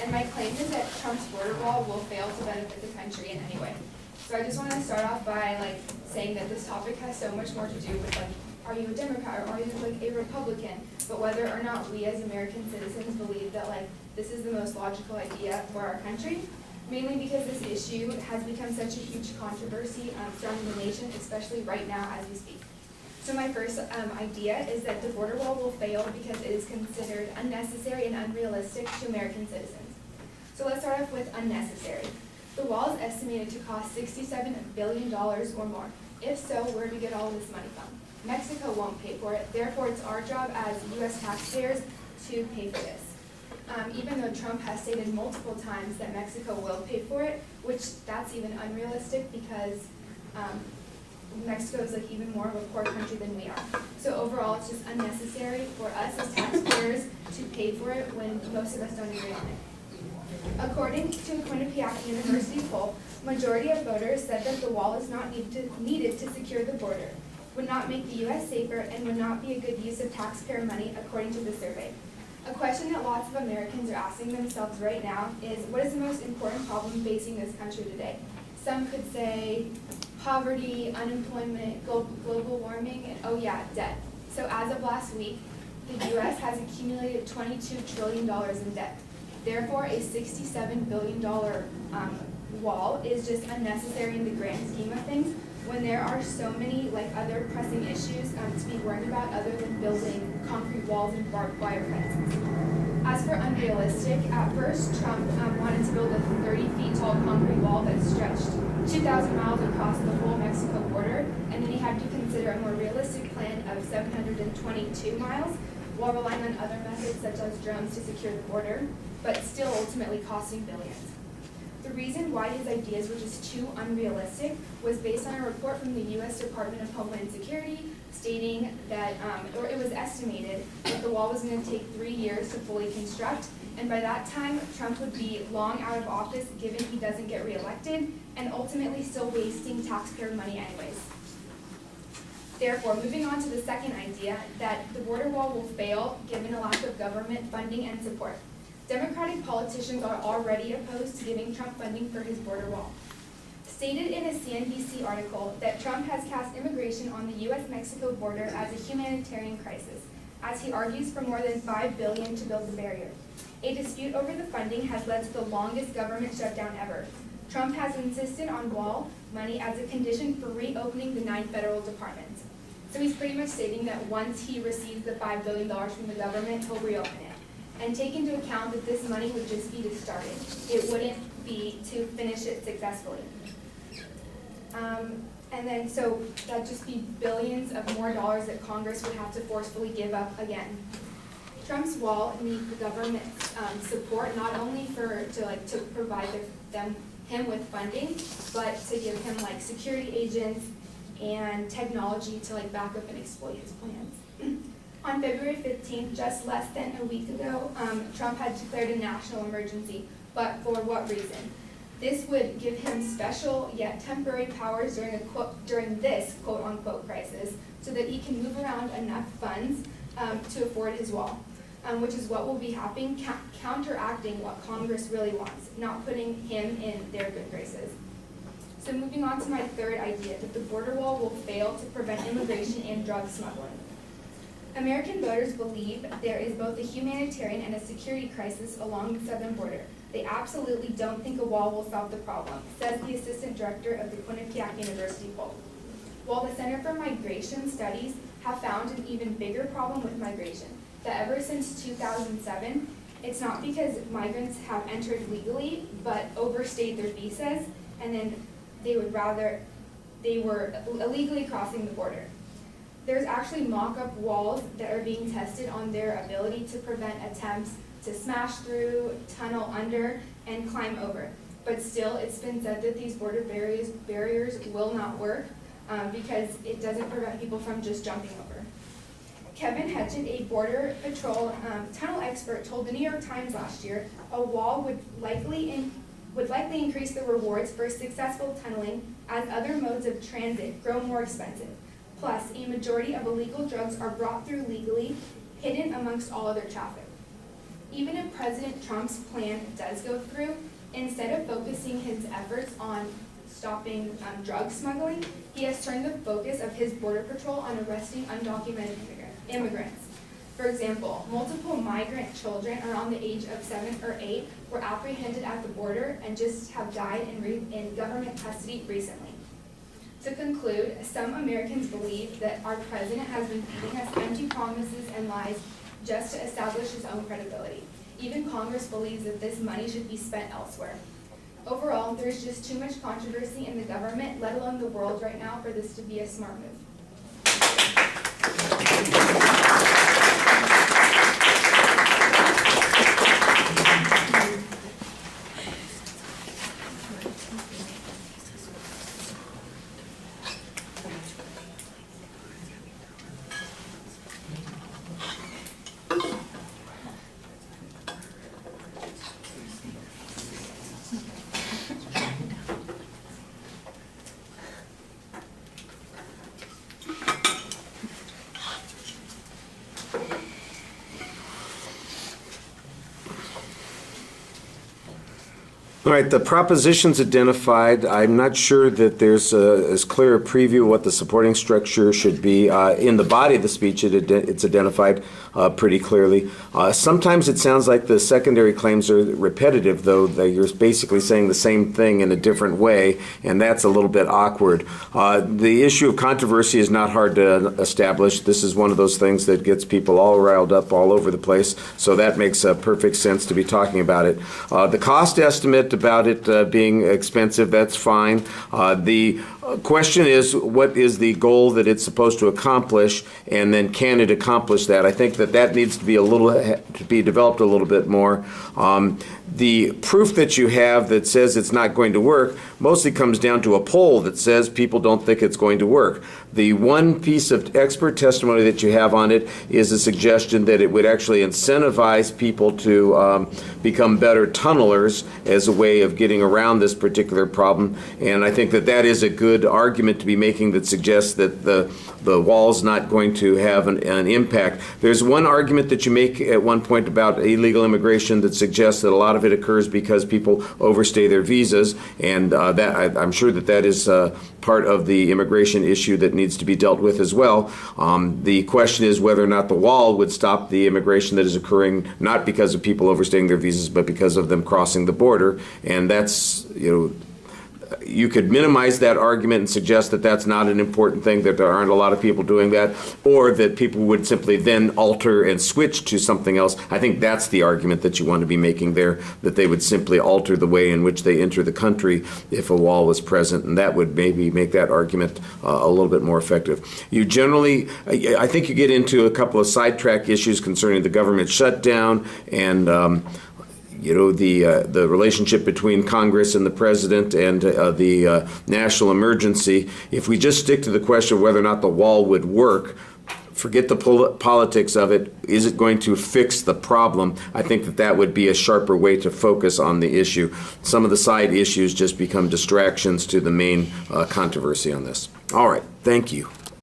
And my claim is that Trump's border wall will fail to benefit the country in any way. So I just want to start off by saying that this topic has so much more to do with are you a Democrat or are you a Republican? But whether or not we as American citizens believe that this is the most logical idea for our country, mainly because this issue has become such a huge controversy surrounding the nation, especially right now as we speak. So my first idea is that the border wall will fail because it is considered unnecessary and unrealistic to American citizens. So let's start off with unnecessary. The wall is estimated to cost $67 billion or more. If so, where do we get all this money from? Mexico won't pay for it, therefore it's our job as U.S. taxpayers to pay for this. Even though Trump has stated multiple times that Mexico will pay for it, which that's even unrealistic because Mexico is even more of a poor country than we are. So overall, it's just unnecessary for us as taxpayers to pay for it when most of us don't agree on it. According to a Quinnipiac University poll, majority of voters said that the wall is not needed to secure the border, would not make the U.S. safer, and would not be a good use of taxpayer money, according to the survey. A question that lots of Americans are asking themselves right now is, what is the most important problem facing this country today? Some could say poverty, unemployment, global warming, and oh yeah, debt. So as of last week, the U.S. has accumulated $22 trillion in debt. Therefore, a $67 billion wall is just unnecessary in the grand scheme of things when there are so many other pressing issues to be worried about other than building concrete walls and barbed wire fences. As for unrealistic, at first Trump wanted to build a 30 feet tall concrete wall that stretched 2,000 miles across the whole Mexico border, and then he had to consider a more realistic plan of 722 miles, while relying on other methods such as drones to secure the border, but still ultimately costing billions. The reason why his ideas were just too unrealistic was based on a report from the U.S. Department of Homeland Security stating that, or it was estimated that the wall was going to take 3 years to fully construct, and by that time, Trump would be long out of office given he doesn't get reelected, and ultimately still wasting taxpayer money anyways. Therefore, moving on to the second idea, that the border wall will fail given a lack of government funding and support. Democratic politicians are already opposed to giving Trump funding for his border wall. Stated in a CNBC article that Trump has cast immigration on the U.S.-Mexico border as a humanitarian crisis, as he argues for more than $5 billion to build the barrier. A dispute over the funding has led to the longest government shutdown ever. Trump has insisted on wall money as a condition for reopening the 9 federal departments. So he's pretty much stating that once he receives the $5 billion from the government, he'll reopen it. And take into account that this money would just be to start it. It wouldn't be to finish it successfully. And then so that'd just be billions of more dollars that Congress would have to forcefully give up again. Trump's wall needs the government's support, not only to provide him with funding, but to give him security agents and technology to back up and exploit his plans. On February 15th, just less than a week ago, Trump had declared a national emergency, but for what reason? This would give him special yet temporary powers during this quote-unquote crisis so that he can move around enough funds to afford his wall, which is what will be happening, counteracting what Congress really wants, not putting him in their good graces. So moving on to my third idea, that the border wall will fail to prevent immigration and drug smuggling. American voters believe there is both a humanitarian and a security crisis along the southern border. They absolutely don't think a wall will solve the problem, says the assistant director of the Quinnipiac University poll. While the Center for Migration Studies have found an even bigger problem with migration, that ever since 2007, it's not because migrants have entered legally, but overstayed their visas, and then they were illegally crossing the border. There's actually mock-up walls that are being tested on their ability to prevent attempts to smash through, tunnel under, and climb over. But still, it's been said that these border barriers will not work because it doesn't prevent people from just jumping over. Kevin Hetchett, a Border Patrol tunnel expert, told the New York Times last year a wall would likely increase the rewards for successful tunneling as other modes of transit grow more expensive. Plus, a majority of illegal drugs are brought through legally, hidden amongst all other traffic. Even if President Trump's plan does go through, instead of focusing his efforts on stopping drug smuggling, he has turned the focus of his border patrol on arresting undocumented immigrants. For example, multiple migrant children around the age of 7 or 8 were apprehended at the border and just have died in government custody recently. To conclude, some Americans believe that our president has been feeding us empty promises and lies just to establish his own credibility. Even Congress believes that this money should be spent elsewhere. Overall, there's just too much controversy in the government, let alone the world right now, for this to be a smart move. All right, the propositions identified, I'm not sure that there's as clear a preview of what the supporting structure should be. In the body of the speech, it's identified pretty clearly. Sometimes it sounds like the secondary claims are repetitive, though you're basically saying the same thing in a different way, and that's a little bit awkward. The issue of controversy is not hard to establish. This is one of those things that gets people all riled up all over the place, so that makes perfect sense to be talking about it. The cost estimate about it being expensive, that's fine. The question is, what is the goal that it's supposed to accomplish, and then can it accomplish that? I think that needs to be developed a little bit more. The proof that you have that says it's not going to work mostly comes down to a poll that says people don't think it's going to work. The one piece of expert testimony that you have on it is a suggestion that it would actually incentivize people to become better tunnelers as a way of getting around this particular problem. And I think that is a good argument to be making that suggests that the wall's not going to have an impact. There's one argument that you make at one point about illegal immigration that suggests that a lot of it occurs because people overstay their visas, and I'm sure that is part of the immigration issue that needs to be dealt with as well. The question is whether or not the wall would stop the immigration that is occurring, not because of people overstaying their visas, but because of them crossing the border, and that's, you could minimize that argument and suggest that that's not an important thing, that there aren't a lot of people doing that, or that people would simply then alter and switch to something else. I think that's the argument that you want to be making there, that they would simply alter the way in which they enter the country if a wall was present, and that would maybe make that argument a little bit more effective. You generally, I think you get into a couple of sidetrack issues concerning the government shutdown and the relationship between Congress and the President and the national emergency. If we just stick to the question of whether or not the wall would work, forget the politics of it, is it going to fix the problem? I think that would be a sharper way to focus on the issue. Some of the side issues just become distractions to the main controversy on this. All right, thank you.